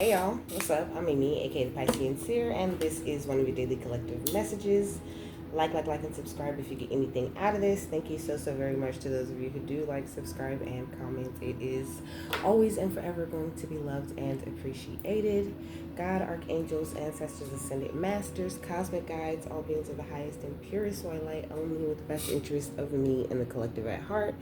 Hey y'all, what's up? I'm Amy, aka the Piscean Seer, and this is one of your daily collective messages. Like, and subscribe if you get anything out of this. Thank you so very much to those of you who do like, subscribe, and comment. It is always and forever going to be loved and appreciated. God, archangels, ancestors, ascended masters, cosmic guides, all beings of the highest and purest, so I light only with the best interest of me and the collective at heart.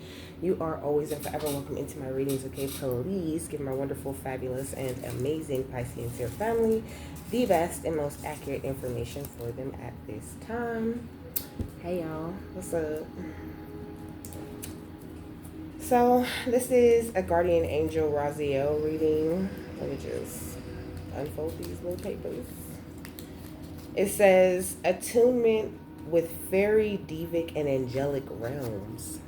You are always and forever welcome into my readings, okay? Please give my wonderful, fabulous, and amazing Piscean Seer family the best and most accurate information for them at this time. Hey y'all, what's up? So this is a guardian angel Raziel reading. Let me just unfold these little papers. It says attunement with fairy, devic, and angelic realms.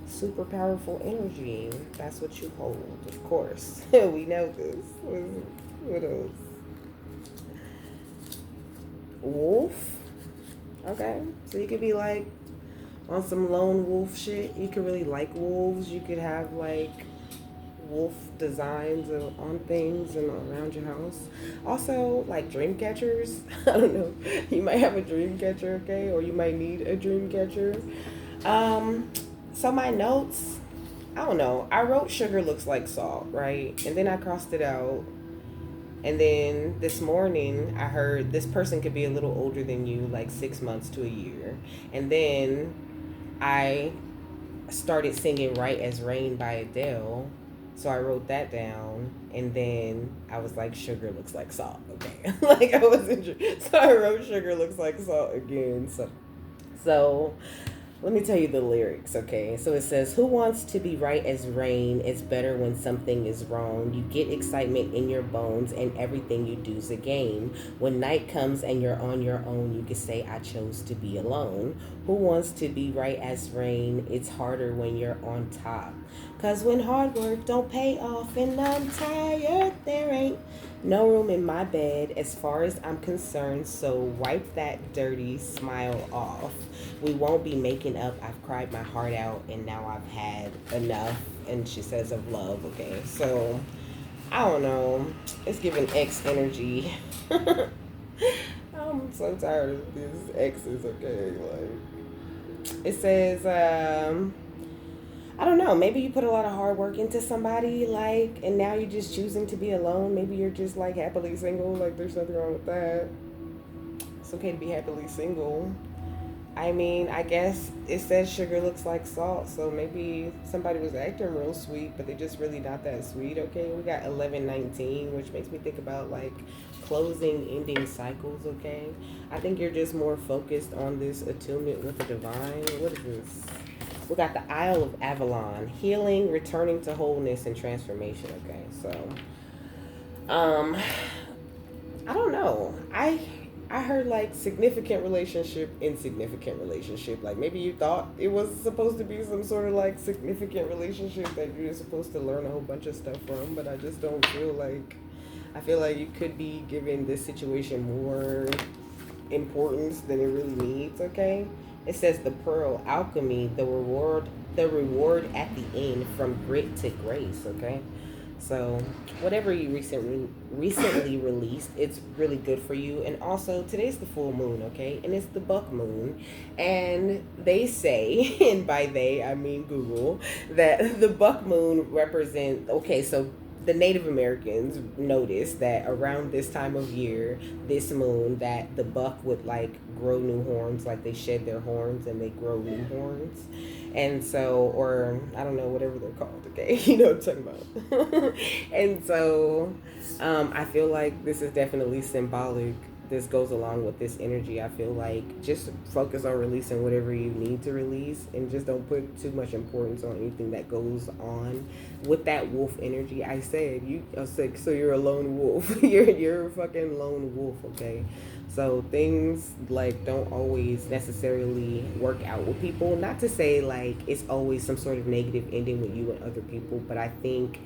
Super powerful energy. That's what you hold, of course. We know this. What else? Wolf. Okay. So you could be like on some lone wolf shit. You could really like wolves. You could have like wolf designs on things and around your house. Also, like dream catchers. I don't know. You might have a dream catcher, okay? Or you might need a dream catcher. So my notes, I don't know. I wrote sugar looks like salt, right? And then I crossed it out. And then this morning, I heard this person could be a little older than you, like 6 months to a year. And then I started singing Right as Rain by Adele. So I wrote that down. And then I was like, sugar looks like salt. Okay. Like I wasn't sure. So I wrote sugar looks like salt again. So let me tell you the lyrics, okay? So it says, who wants to be right as rain? It's better when something is wrong. You get excitement in your bones, and everything you do's a game. When night comes and you're on your own, you can say, I chose to be alone. Who wants to be right as rain? It's harder when you're on top. Cause when hard work don't pay off and I'm tired, there ain't no room in my bed as far as I'm concerned, so wipe that dirty smile off. We won't be making up. I've cried my heart out and now I've had enough. And she says of love, okay? So, I don't know. It's giving X energy. I'm so tired of these X's, okay? Like, it says, I don't know. Maybe you put a lot of hard work into somebody, like, and now you're just choosing to be alone. Maybe you're just like happily single. Like, there's nothing wrong with that. It's okay to be happily single. I mean, I guess it says sugar looks like salt, so maybe somebody was acting real sweet, but they're just really not that sweet. Okay, we got 1119, which makes me think about like closing, ending cycles. Okay, I think you're just more focused on this attunement with the divine. What is this? We got the Isle of Avalon, healing, returning to wholeness, and transformation. Okay, so, um, I don't know. I heard like significant relationship, insignificant relationship. Like maybe you thought it was supposed to be some sort of like significant relationship that you're supposed to learn a whole bunch of stuff from, but I just don't feel like. I feel like you could be giving this situation more importance than it really needs. Okay, it says the pearl alchemy, the reward at the end, from grit to grace. Okay, so whatever you recently released, it's really good for you. And also today's the full moon, okay, and it's the buck moon, and they say, and by they I mean Google, that the buck moon represent. Okay, so the Native Americans noticed that around this time of year, this moon, that the buck would like grow new horns, like they shed their horns and they grow new horns. And so, or I don't know, whatever they're called, okay? You know what I'm talking about. And so, I feel like this is definitely symbolic. This goes along with this energy. I feel like just focus on releasing whatever you need to release and just don't put too much importance on anything that goes on with that wolf energy. I said you are sick, so you're a lone wolf. You're a fucking lone wolf, okay? So things like don't always necessarily work out with people. Not to say like it's always some sort of negative ending with you and other people, but I think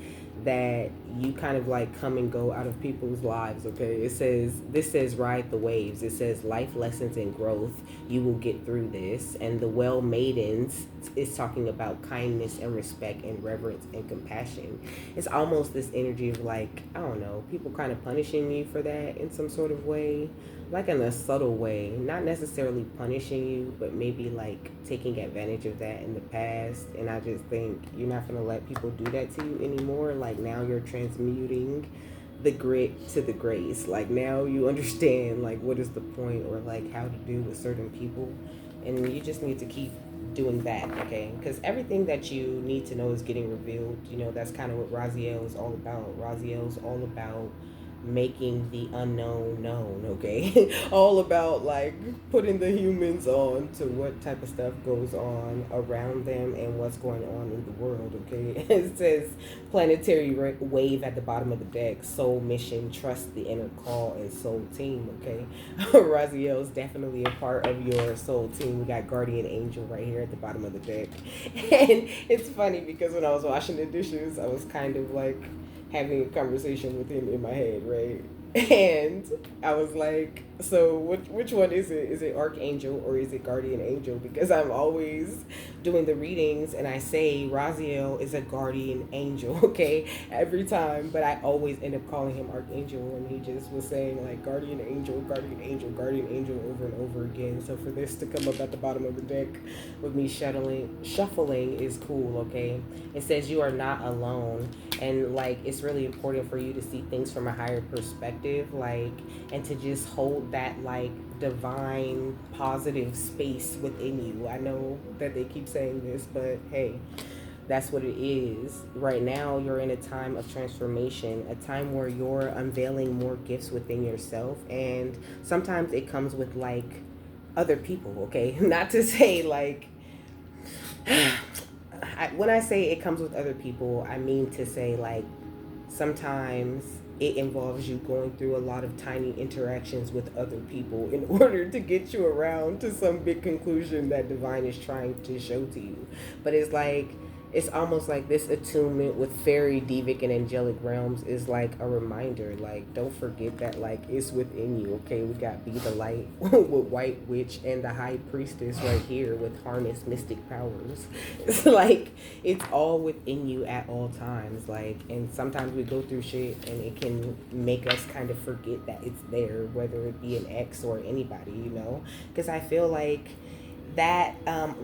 that you kind of like come and go out of people's lives, okay? This says ride the waves. It says life lessons and growth. You will get through this. And the well maidens is talking about kindness and respect and reverence and compassion. It's almost this energy of like, I don't know, people kind of punishing you for that in some sort of way, like in a subtle way, not necessarily punishing you, but maybe like taking advantage of that in the past. And I just think you're not going to let people do that to you anymore. Like now you're transmuting the grit to the grace. Like now you understand like what is the point, or like how to do with certain people, and you just need to keep doing that, okay? Because everything that you need to know is getting revealed. You know, that's kind of what Raziel is all about. Raziel is all about making the unknown known, okay? All about like putting the humans on to what type of stuff goes on around them and what's going on in the world, okay? It says planetary wave at the bottom of the deck, soul mission, trust the inner call, and soul team, okay? Raziel is definitely a part of your soul team. We got guardian angel right here at the bottom of the deck. And it's funny because when I was washing the dishes, I was kind of like having a conversation with him in my head, right? And I was like, so which one is it? Is it archangel or is it guardian angel? Because I'm always doing the readings and I say Raziel is a guardian angel, okay, every time, but I always end up calling him archangel, and he just was saying like guardian angel, guardian angel, guardian angel over and over again. So for this to come up at the bottom of the deck with me shuffling is cool, okay? It says you are not alone, and like it's really important for you to see things from a higher perspective, like, and to just hold that like divine positive space within you. I know that they keep saying this, but hey, that's what it is. Right now you're in a time of transformation, a time where you're unveiling more gifts within yourself, and sometimes it comes with like other people, okay? Not to say like when I say it comes with other people, I mean to say like sometimes it involves you going through a lot of tiny interactions with other people in order to get you around to some big conclusion that divine is trying to show to you. But it's like, it's almost like this attunement with fairy, devic, and angelic realms is like a reminder. Like, don't forget that, like, it's within you, okay? We got Be the Light with White Witch and the High Priestess right here with Harness Mystic Powers. It's like, it's all within you at all times. Like, and sometimes we go through shit and it can make us kind of forget that it's there, whether it be an ex or anybody, you know? Because I feel like that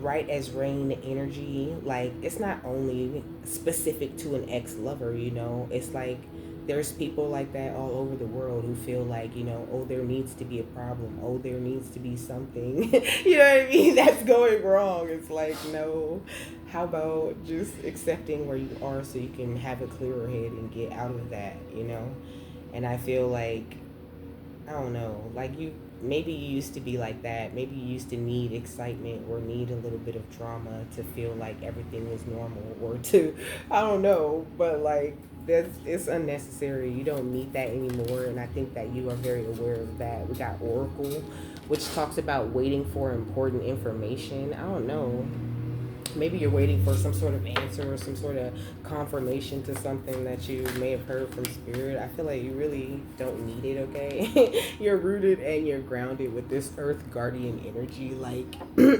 right as rain energy, like it's not only specific to an ex-lover, you know, it's like there's people like that all over the world who feel like, you know, oh, there needs to be a problem, oh, there needs to be something you know what I mean, that's going wrong. It's like, no, how about just accepting where you are so you can have a clearer head and get out of that, you know? And I feel like, I don't know, like maybe you used to be like that. Maybe you used to need excitement or need a little bit of drama to feel like everything was normal, or to, I don't know, but like it's unnecessary. You don't need that anymore, and I think that you are very aware of that. We got Oracle, which talks about waiting for important information. I don't know, maybe you're waiting for some sort of answer or some sort of confirmation to something that you may have heard from spirit. I feel like you really don't need it, okay? You're rooted and you're grounded with this earth guardian energy. Like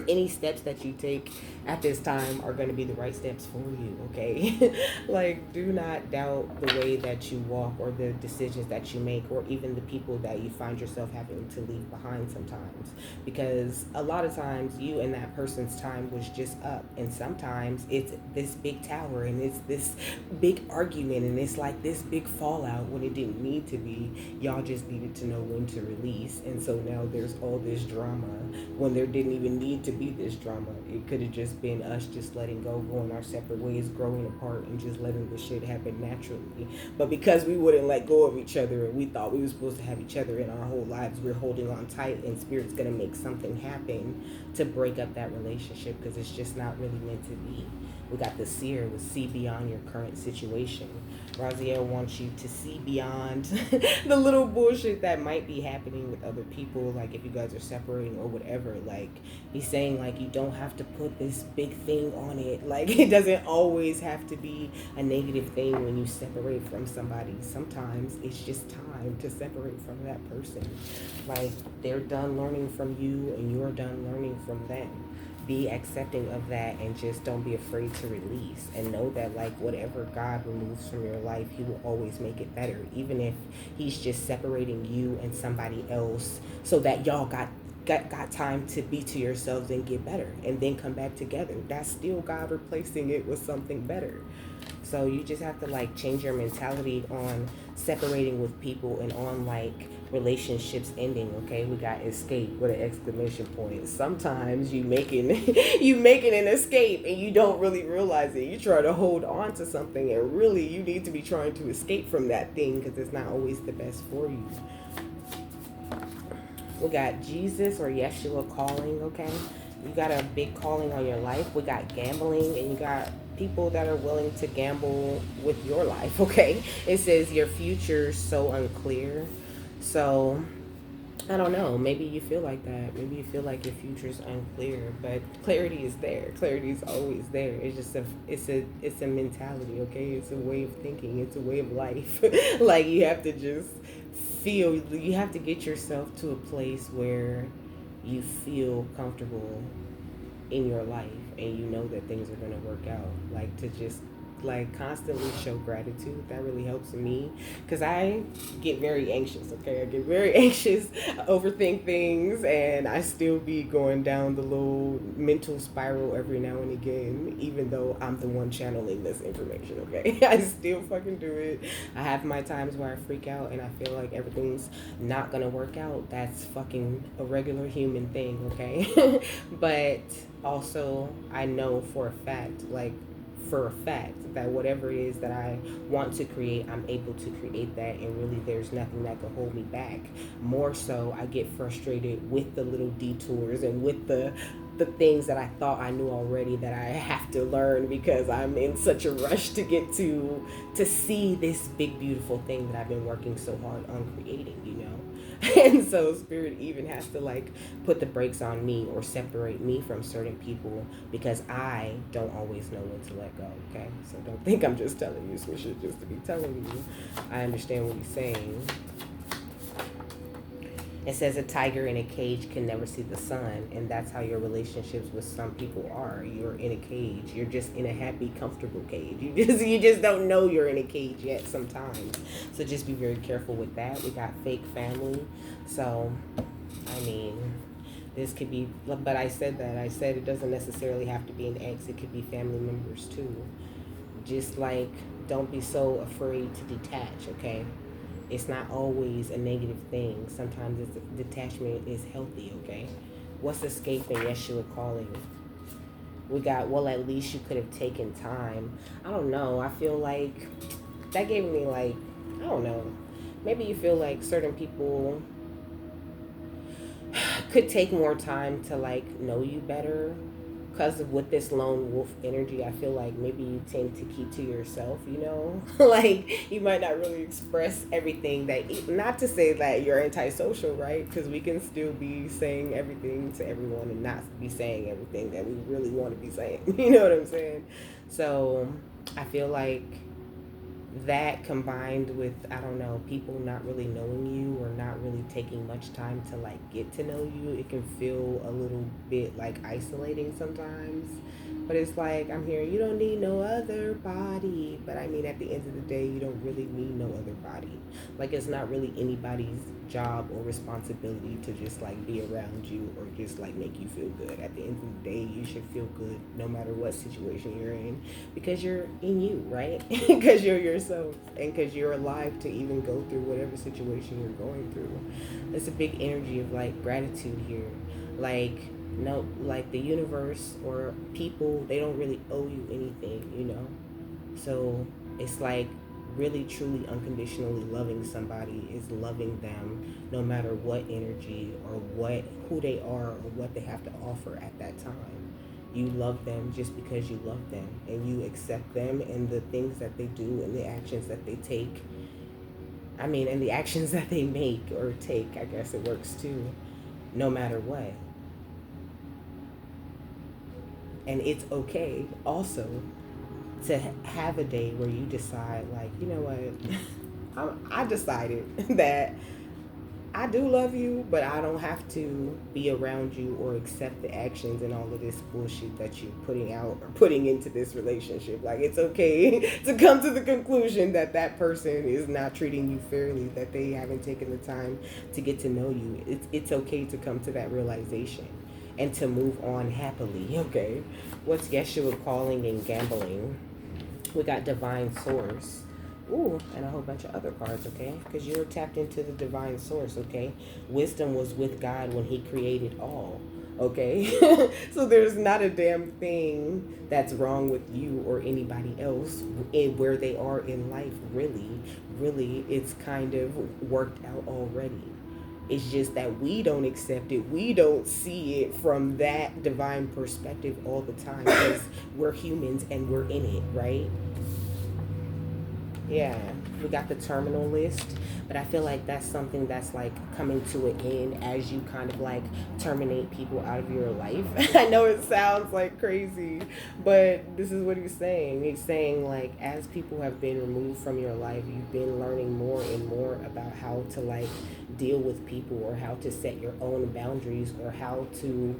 any steps that you take at this time are going to be the right steps for you, okay? Like, do not doubt the way that you walk or the decisions that you make, or even the people that you find yourself having to leave behind sometimes, because a lot of times you and that person's time was just up, and sometimes it's this big tower and it's this big argument and it's like this big fallout when it didn't need to be. Y'all just needed to know when to release, and so now there's all this drama when there didn't even need to be this drama. It could have just been us just letting go, going our separate ways, growing apart, and just letting the shit happen naturally. But because we wouldn't let go of each other and we thought we were supposed to have each other in our whole lives, we're holding on tight, and spirit's gonna make something happen to break up that relationship because it's just not really meant to be. We got the seer with see beyond your current situation. Raziel wants you to see beyond the little bullshit that might be happening with other people, like if you guys are separating or whatever. Like, he's saying, like, you don't have to put this big thing on it. Like, it doesn't always have to be a negative thing when you separate from somebody. Sometimes it's just time to separate from that person. Like, they're done learning from you and you're done learning from them. Be accepting of that and just don't be afraid to release, and know that, like, whatever God removes from your life, he will always make it better, even if he's just separating you and somebody else so that y'all got time to be to yourselves and get better and then come back together. That's still God replacing it with something better. So you just have to, like, change your mentality on separating with people and on, like, relationships ending. Okay, we got escape with an exclamation point. Sometimes you making you making an escape and you don't really realize it. You try to hold on to something and really you need to be trying to escape from that thing because it's not always the best for you. We got Jesus or Yeshua calling. Okay, you got a big calling on your life. We got gambling, and you got people that are willing to gamble with your life. Okay, it says your future's so unclear. So I don't know, maybe you feel like that. Maybe you feel like your future's unclear, but clarity is there. Clarity is always there. It's just it's a mentality. Okay, it's a way of thinking. It's a way of life. Like, you have to just feel, you have to get yourself to a place where you feel comfortable in your life and you know that things are going to work out. Like, to just, like, constantly show gratitude. That really helps me because I get very anxious. Okay, I get very anxious, overthink things, and I still be going down the little mental spiral every now and again, even though I'm the one channeling this information. Okay, I still fucking do it. I have my times where I freak out and I feel like everything's not gonna work out. That's fucking a regular human thing. Okay, but also I know for a fact, like, for a fact, that whatever it is that I want to create, I'm able to create that, and really there's nothing that can hold me back. More so, I get frustrated with the little detours and with the things that I thought I knew already that I have to learn because I'm in such a rush to get to see this big beautiful thing that I've been working so hard on creating, you know. And so spirit even has to, like, put the brakes on me or separate me from certain people because I don't always know when to let go. Okay, so don't think I'm just telling you some shit just to be telling you. I understand what he's saying. It says a tiger in a cage can never see the sun, and that's how your relationships with some people are. You're in a cage. You're just in a happy, comfortable cage. You just don't know you're in a cage yet sometimes. So just be very careful with that. We got fake family. So, I mean, this could be, but I said it doesn't necessarily have to be an ex. It could be family members too. Just, like, don't be so afraid to detach, okay? It's not always a negative thing. Sometimes detachment is healthy, okay? What's escape and Yeshua calling? We got, well, at least you could have taken time. I don't know. I feel like that gave me, like, I don't know. Maybe you feel like certain people could take more time to, like, know you better. Because with this lone wolf energy, I feel like maybe you tend to keep to yourself, you know? Like, you might not really express everything that, not to say that you're antisocial, right? Because we can still be saying everything to everyone and not be saying everything that we really want to be saying. You know what I'm saying? So I feel like that combined with, I don't know, people not really knowing you or not really taking much time to, like, get to know you, it can feel a little bit, like, isolating sometimes. But it's like, I'm here, you don't need no other body. But I mean, at the end of the day, you don't really need no other body. Like, it's not really anybody's job or responsibility to just, like, be around you or just, like, make you feel good. At the end of the day, you should feel good no matter what situation you're in because you're in you, right? Because you're yourself and because you're alive to even go through whatever situation you're going through. It's a big energy of, like, gratitude here. Like, no, like, the universe or people, they don't really owe you anything, you know? So it's like really truly unconditionally loving somebody is loving them no matter what energy or who they are or what they have to offer at that time. You love them just because you love them, and you accept them and the things that they do and the actions that they take. I mean, and the actions that they make or take, I guess it works too, no matter what. And it's okay also to have a day where you decide, like, you know what, I decided that I do love you, but I don't have to be around you or accept the actions and all of this bullshit that you're putting out or putting into this relationship. Like, it's okay to come to the conclusion that that person is not treating you fairly, that they haven't taken the time to get to know you. It's okay to come to that realization and to move on happily, okay? What's Yeshua calling and gambling? We got divine source. Ooh, and a whole bunch of other cards, okay? Because you're tapped into the divine source, okay? Wisdom was with God when he created all, okay? So there's not a damn thing that's wrong with you or anybody else in where they are in life, really. Really, it's kind of worked out already. It's just that we don't accept it. We don't see it from that divine perspective all the time because we're humans and we're in it, right? Yeah, we got the terminal list, but I feel like that's something that's like coming to an end as you kind of like terminate people out of your life. I know it sounds like crazy, but this is what he's saying. He's saying, like, as people have been removed from your life, you've been learning more and more about how to like deal with people or how to set your own boundaries or how to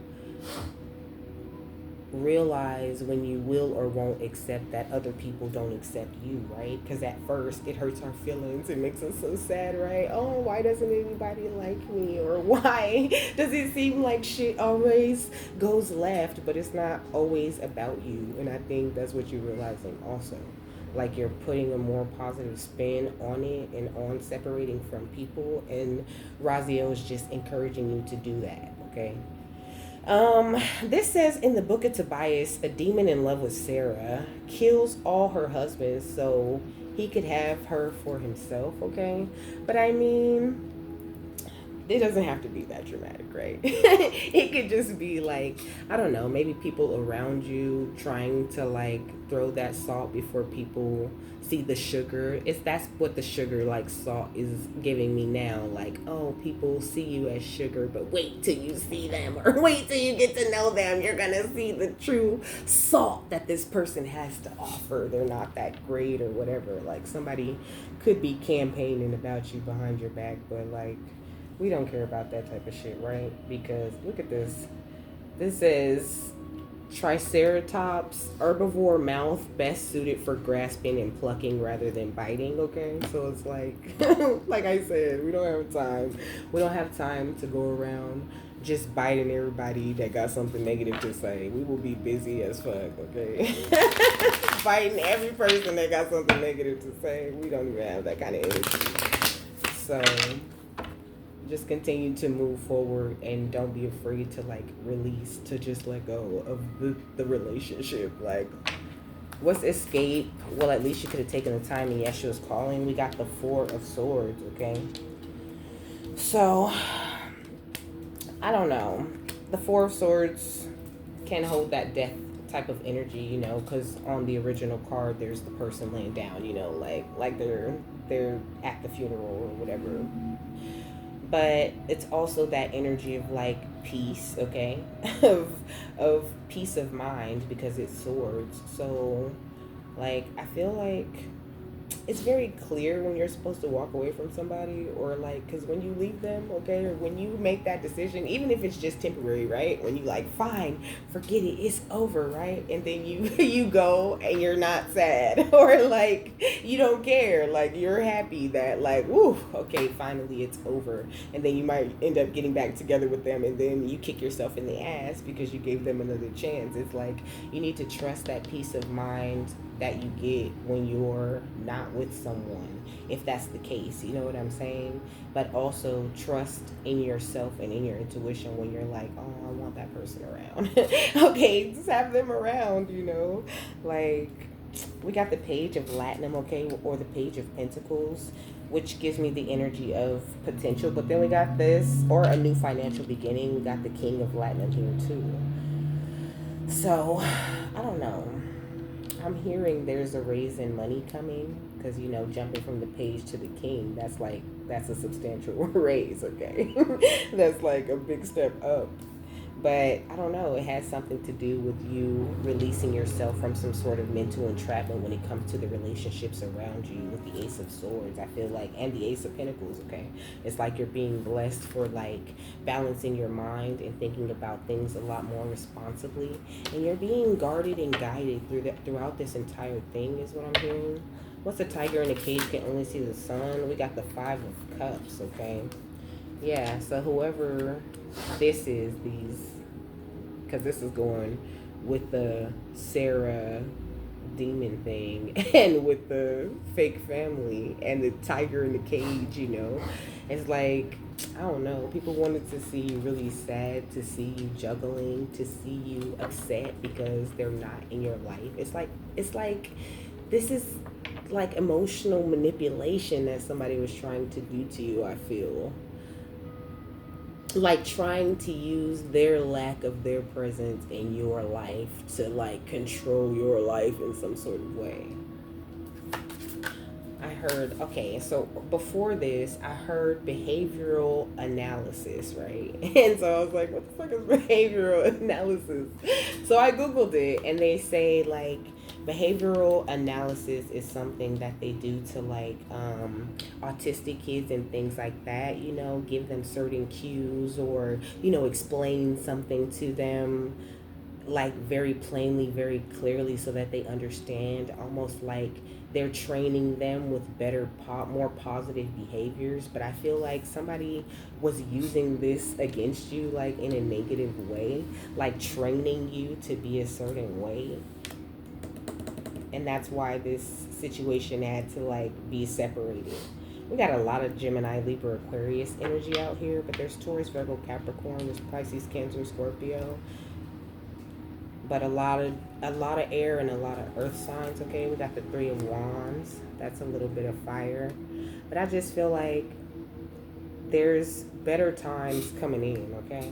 realize when you will or won't accept that other people don't accept you, right? Because at first it hurts our feelings, it makes us so sad, right? Oh, why doesn't anybody like me? Or why does it seem like shit always goes left? But it's not always about you, and I think that's what you're realizing also. Like, you're putting a more positive spin on it and on separating from people, and Raziel is just encouraging you to do that, okay? This says in the book of Tobias, a demon in love with Sarah kills all her husbands so he could have her for himself, okay? But I mean, it doesn't have to be that dramatic, right? It could just be like, I don't know, maybe people around you trying to like throw that salt before people see the sugar. That's what the sugar, like, salt is giving me now. Like, oh, people see you as sugar, but wait till you see them, or wait till you get to know them. You're gonna see the true salt that this person has to offer. They're not that great or whatever. Like, somebody could be campaigning about you behind your back, but like, we don't care about that type of shit, right? Because look at this. This says Triceratops, herbivore mouth best suited for grasping and plucking rather than biting, okay? So it's like, like I said, we don't have time. We don't have time to go around just biting everybody that got something negative to say. We will be busy as fuck, okay? Biting every person that got something negative to say. We don't even have that kind of energy. So just continue to move forward and don't be afraid to like release, to just let go of the relationship. Like, what's escape? Well, at least you could have taken the time in Yeshua's calling. We got the Four of Swords, okay? So, I don't know. The Four of Swords can hold that death type of energy, you know, because on the original card, there's the person laying down, you know, like they're at the funeral or whatever. But it's also that energy of like peace, okay? of peace of mind, because it's swords. So like, I feel like it's very clear when you're supposed to walk away from somebody, or like, because when you leave them, okay, or when you make that decision, even if it's just temporary, right? When you like, fine, forget it, it's over, right? And then you you go and you're not sad, or like you don't care, like you're happy that like, woo, okay, finally it's over. And then you might end up getting back together with them, and then you kick yourself in the ass because you gave them another chance. It's like, you need to trust that peace of mind that you get when you're not with someone, if that's the case, you know what I'm saying? But also trust in yourself and in your intuition when you're like, oh, I want that person around. Okay, just have them around, you know? Like, we got the Page of Latinum, okay, or the Page of Pentacles, which gives me the energy of potential. But then we got this, or a new financial beginning. We got the King of Latinum here too. So, I don't know. I'm hearing there's a raise in money coming because, jumping from the page to the king, that's a substantial raise, okay? That's like a big step up. But I don't know, it has something to do with you releasing yourself from some sort of mental entrapment when it comes to the relationships around you with the Ace of Swords, I feel like, and the Ace of Pentacles, okay? It's like you're being blessed for like balancing your mind and thinking about things a lot more responsibly. And you're being guarded and guided throughout this entire thing, is what I'm hearing. What's a tiger in a cage can only see the sun? We got the Five of Cups, okay? Yeah, so whoever this is, because this is going with the Sarah demon thing and with the fake family and the tiger in the cage, it's like, I don't know, people wanted to see you really sad, to see you juggling, to see you upset because they're not in your life. It's like this is like emotional manipulation that somebody was trying to do to you, I feel like trying to use their lack of their presence in your life to like control your life in some sort of way. I heard, okay, so before this, I heard behavioral analysis, right? And so I was like, what the fuck is behavioral analysis? So I Googled it, and they say, like, behavioral analysis is something that they do to, like, autistic kids and things like that, give them certain cues or, explain something to them like very plainly, very clearly, so that they understand, almost like they're training them with more positive behaviors. But I feel like somebody was using this against you, like in a negative way, like training you to be a certain way. And that's why this situation had to like be separated. We got a lot of Gemini, Libra, Aquarius energy out here, but there's Taurus, Virgo, Capricorn, there's Pisces, Cancer, Scorpio, but a lot of air and a lot of earth signs. Okay, we got the Three of Wands. That's a little bit of fire, but I just feel like there's better times coming in. Okay,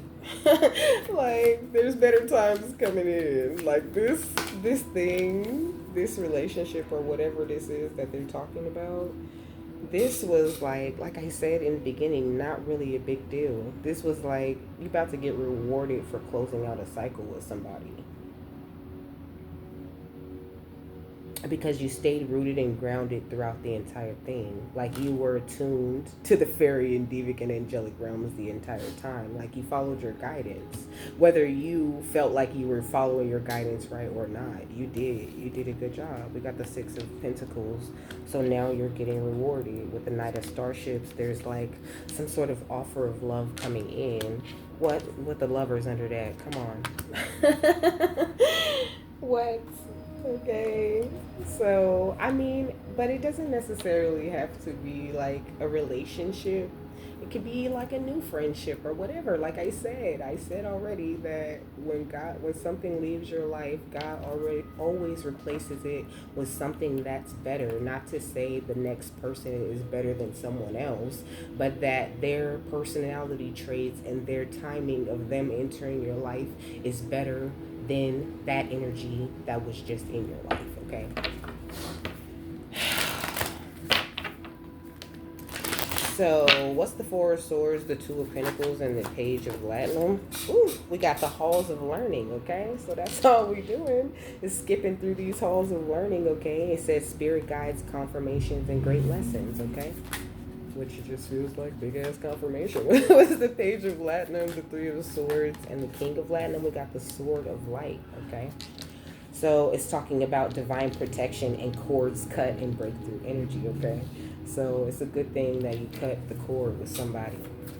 like there's better times coming in. Like this thing, this relationship or whatever this is that they're talking about. This was like I said in the beginning, not really a big deal. This was like you about to get rewarded for closing out a cycle with somebody, because you stayed rooted and grounded throughout the entire thing. Like you were attuned to the fairy and devic and angelic realms the entire time. Like you followed your guidance. Whether you felt like you were following your guidance right or not, you did. You did a good job. We got the Six of Pentacles. So now you're getting rewarded. With the Knight of Starships, there's like some sort of offer of love coming in. What with the lovers under that? Come on. What? Okay. So, I mean, but it doesn't necessarily have to be like a relationship. It could be like a new friendship or whatever. Like I said already that when something leaves your life, God already always replaces it with something that's better. Not to say the next person is better than someone else, but that their personality traits and their timing of them entering your life is better than that energy that was just in your life, okay? So, what's the Four of Swords, the Two of Pentacles, and the Page of Platinum? Ooh, we got the Halls of Learning, okay? So that's all we're doing is skipping through these Halls of Learning, okay? It says Spirit Guides, Confirmations, and Great Lessons, okay? Which just feels like big-ass confirmation. What's the Page of Platinum, the Three of Swords, and the King of Platinum? We got the Sword of Light, okay? So it's talking about divine protection and cords cut and breakthrough energy, okay? So it's a good thing that you cut the cord with somebody.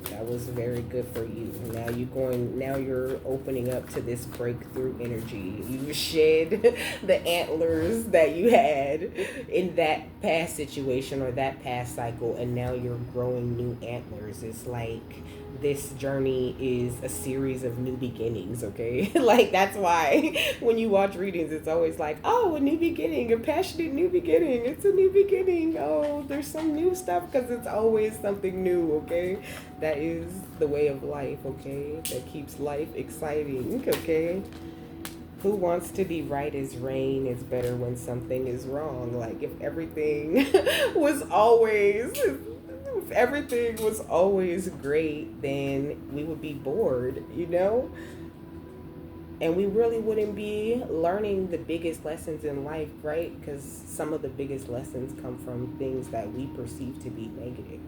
That was very good for you. Now you're opening up to this breakthrough energy. You shed the antlers that you had in that past situation or that past cycle, and now you're growing new antlers. It's like this journey is a series of new beginnings, okay? Like that's why when you watch readings, it's always like, oh, a new beginning, a passionate new beginning. It's a new beginning. Oh, there's some new stuff, because it's always something new, okay? That is the way of life, okay? That keeps life exciting, okay? Who wants to be right as rain is better when something is wrong? Like if everything was always if everything was always great, then we would be bored, you know? And we really wouldn't be learning the biggest lessons in life, right? Because some of the biggest lessons come from things that we perceive to be negative.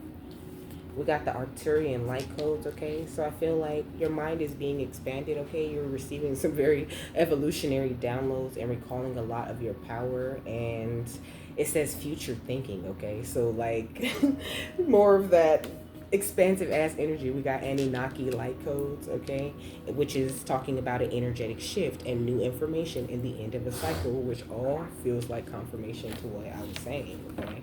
We got the Arcturian light codes, okay? So I feel like your mind is being expanded, okay? You're receiving some very evolutionary downloads and recalling a lot of your power. And it says future thinking, okay? So, like, more of that expansive ass energy. We got Anunnaki light codes, okay? Which is talking about an energetic shift and new information in the end of a cycle, which all feels like confirmation to what I was saying, okay?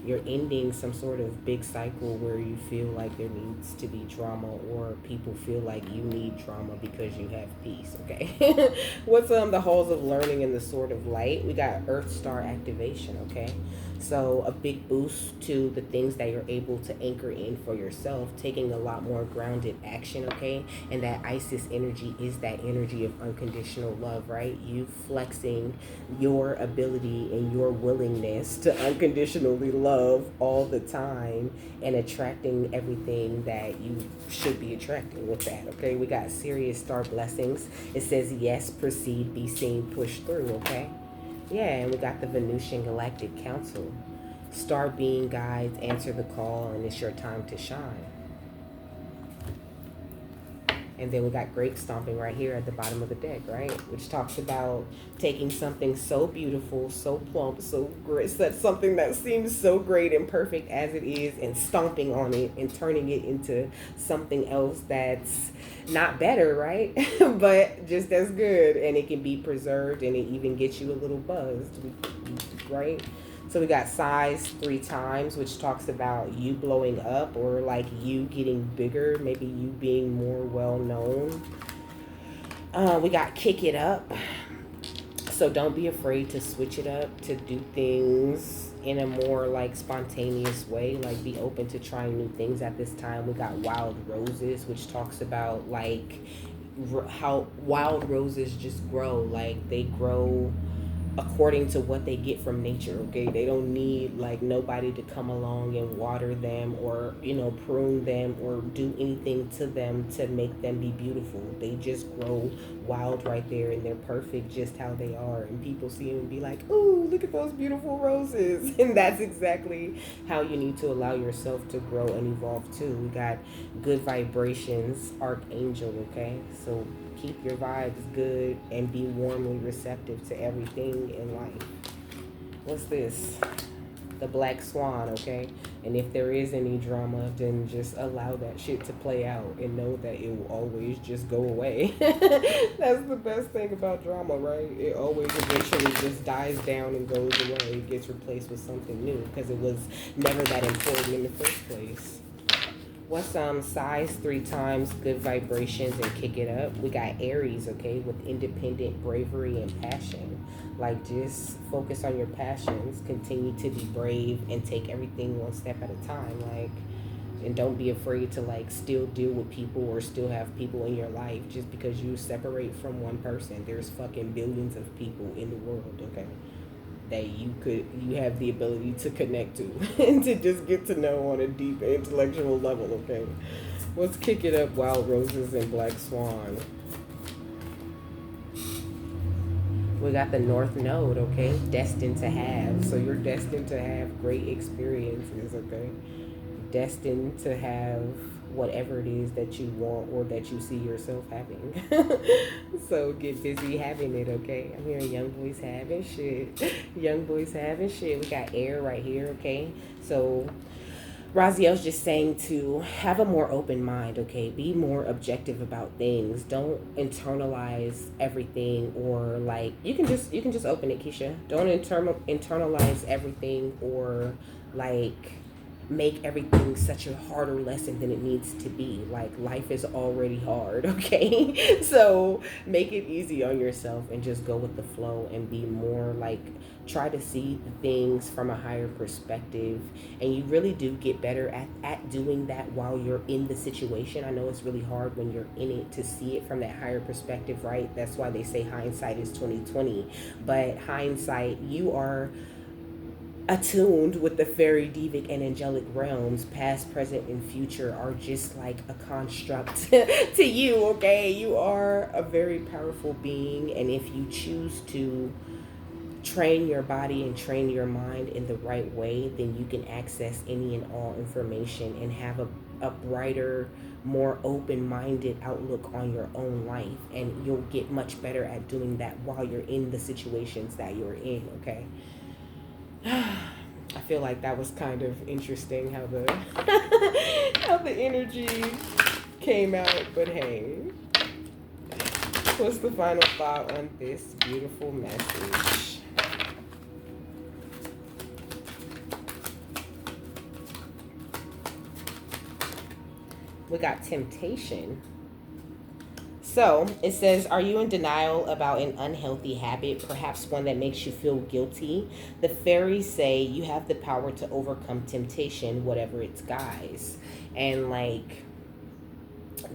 You're ending some sort of big cycle where you feel like there needs to be drama, or people feel like you need drama because you have peace, okay? What's the halls of learning and the sword of light? We got earth star activation, okay? So a big boost to the things that you're able to anchor in for yourself, taking a lot more grounded action, okay? And that Isis energy is that energy of unconditional love, right? You flexing your ability and your willingness to unconditionally love all the time and attracting everything that you should be attracting with that, okay? We got serious star blessings. It says yes, proceed, be seen, push through, okay? Yeah, and we got the Venusian Galactic Council. Star being guides, answer the call, and it's your time to shine. And then we got grape stomping right here at the bottom of the deck, right? Which talks about taking something so beautiful, so plump, so great, that's something that seems so great and perfect as it is, and stomping on it and turning it into something else that's not better, right? But just as good, and it can be preserved, and it even gets you a little buzzed, right? So we got size 3 times, which talks about you blowing up, or like you getting bigger, maybe you being more well known. We got kick it up. So don't be afraid to switch it up, to do things in a more like spontaneous way. Like be open to trying new things at this time. We got wild roses, which talks about like how wild roses just grow. Like they grow according to what they get from nature, okay? They don't need like nobody to come along and water them, or prune them, or do anything to them to make them be beautiful. They just grow wild right there, and they're perfect just how they are, and people see them and be like, "Ooh, look at those beautiful roses." And that's exactly how you need to allow yourself to grow and evolve too. We got good vibrations, archangel, okay? So keep your vibes good and be warmly receptive to everything in life. What's this? The black swan, okay? And if there is any drama, then just allow that shit to play out and know that it will always just go away. That's the best thing about drama, right? It always eventually just dies down and goes away. It gets replaced with something new because it was never that important in the first place. What's size 3 times, good vibrations, and kick it up? We got Aries, okay, with independent bravery and passion. Like just focus on your passions, continue to be brave, and take everything one step at a time. Like, and don't be afraid to like still deal with people or still have people in your life just because you separate from one person. There's fucking billions of people in the world, okay, that you have the ability to connect to and to just get to know on a deep intellectual level, okay? Let's kick it up, wild roses and black swan. We got the North Node, okay? Destined to have. So you're destined to have great experiences, okay? Destined to have whatever it is that you want or that you see yourself having. So get busy having it, okay? I'm hearing young boys having shit. Young boys having shit. We got air right here, okay? So Raziel's just saying to have a more open mind, okay? Be more objective about things. Don't internalize everything, or like you can just open it, Keisha. Don't internalize everything, or like make everything such a harder lesson than it needs to be. Like, life is already hard, okay? So make it easy on yourself and just go with the flow and be more like, try to see the things from a higher perspective. And you really do get better at doing that while you're in the situation. I know it's really hard when you're in it to see it from that higher perspective, right? That's why they say hindsight is 2020. But hindsight, you are attuned with the fairy, devic, and angelic realms. Past, present, and future are just like a construct to you, okay? You are a very powerful being, and if you choose to train your body and train your mind in the right way, then you can access any and all information and have a brighter, more open-minded outlook on your own life, and you'll get much better at doing that while you're in the situations that you're in, okay? I feel like that was kind of interesting how the how the energy came out, but hey, what's the final thought on this beautiful message? We got temptation. So it says, are you in denial about an unhealthy habit, perhaps one that makes you feel guilty? The fairies say you have the power to overcome temptation, whatever its guise. And like,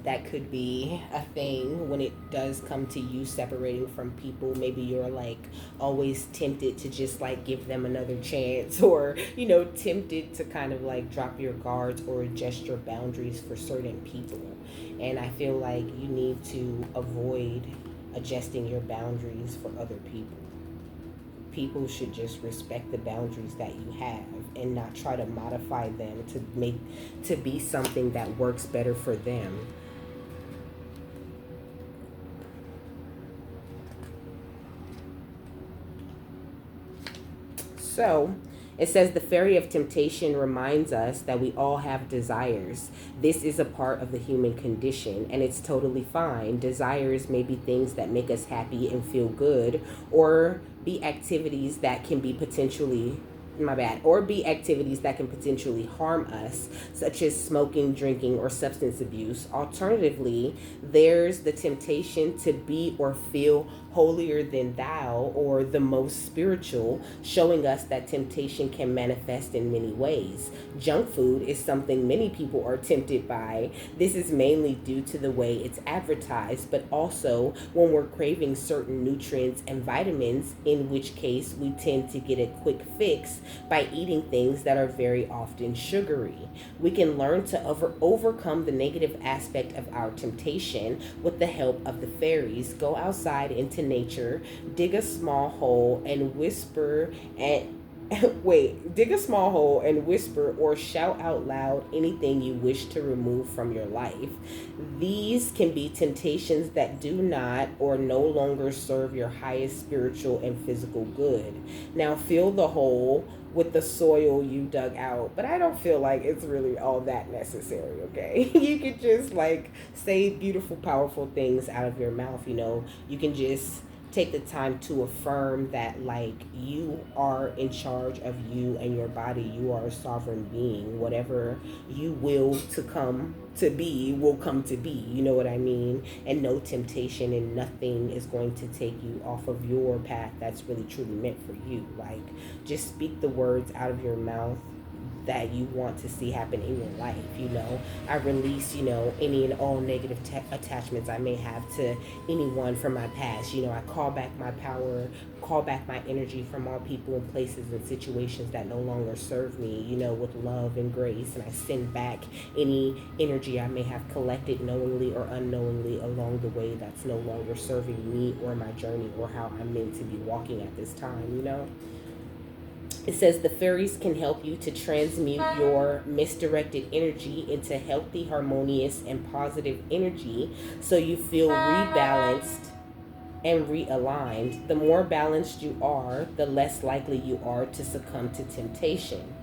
that could be a thing when it does come to you separating from people. Maybe you're like always tempted to just like give them another chance, or tempted to kind of like drop your guards or adjust your boundaries for certain people. And I feel like you need to avoid adjusting your boundaries for other people. People should just respect the boundaries that you have and not try to modify them to be something that works better for them. So it says the fairy of temptation reminds us that we all have desires. This is a part of the human condition, and it's totally fine. Desires may be things that make us happy and feel good, or be activities that can be potentially harm us, such as smoking, drinking, or substance abuse. Alternatively, there's the temptation to be or feel holier than thou, or the most spiritual, showing us that temptation can manifest in many ways. Junk food is something many people are tempted by. This is mainly due to the way it's advertised, but also when we're craving certain nutrients and vitamins, in which case we tend to get a quick fix by eating things that are very often sugary. We can learn to overcome the negative aspect of our temptation with the help of the fairies. Go outside into nature, dig a small hole and whisper dig a small hole and whisper or shout out loud anything you wish to remove from your life. These can be temptations that do not or no longer serve your highest spiritual and physical good. Now fill the hole with the soil you dug out, but I don't feel like it's really all that necessary, okay? You could just like say beautiful, powerful things out of your mouth. You can just take the time to affirm that like you are in charge of you and your body. You are a sovereign being. Whatever you will to come to be will come to be, you know what I mean? And no temptation and nothing is going to take you off of your path that's really truly meant for you. Like, just speak the words out of your mouth that you want to see happen in your life. I release any and all negative attachments I may have to anyone from my past. I call back my power, call back my energy from all people and places and situations that no longer serve me, with love and grace. And I send back any energy I may have collected knowingly or unknowingly along the way that's no longer serving me or my journey or how I'm meant to be walking at this time. It says the fairies can help you to transmute your misdirected energy into healthy, harmonious, and positive energy so you feel rebalanced and realigned. The more balanced you are, the less likely you are to succumb to temptation.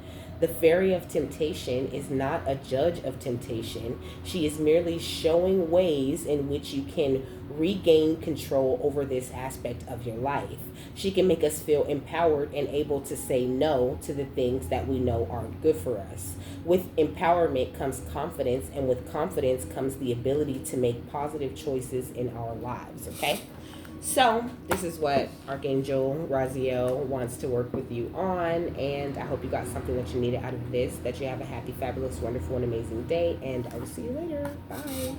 The fairy of temptation is not a judge of temptation. She is merely showing ways in which you can regain control over this aspect of your life. She can make us feel empowered and able to say no to the things that we know aren't good for us. With empowerment comes confidence, and with confidence comes the ability to make positive choices in our lives, okay? So, this is what Archangel Raziel wants to work with you on, and I hope you got something that you needed out of this, that you have a happy, fabulous, wonderful, and amazing day, and I will see you later. Bye.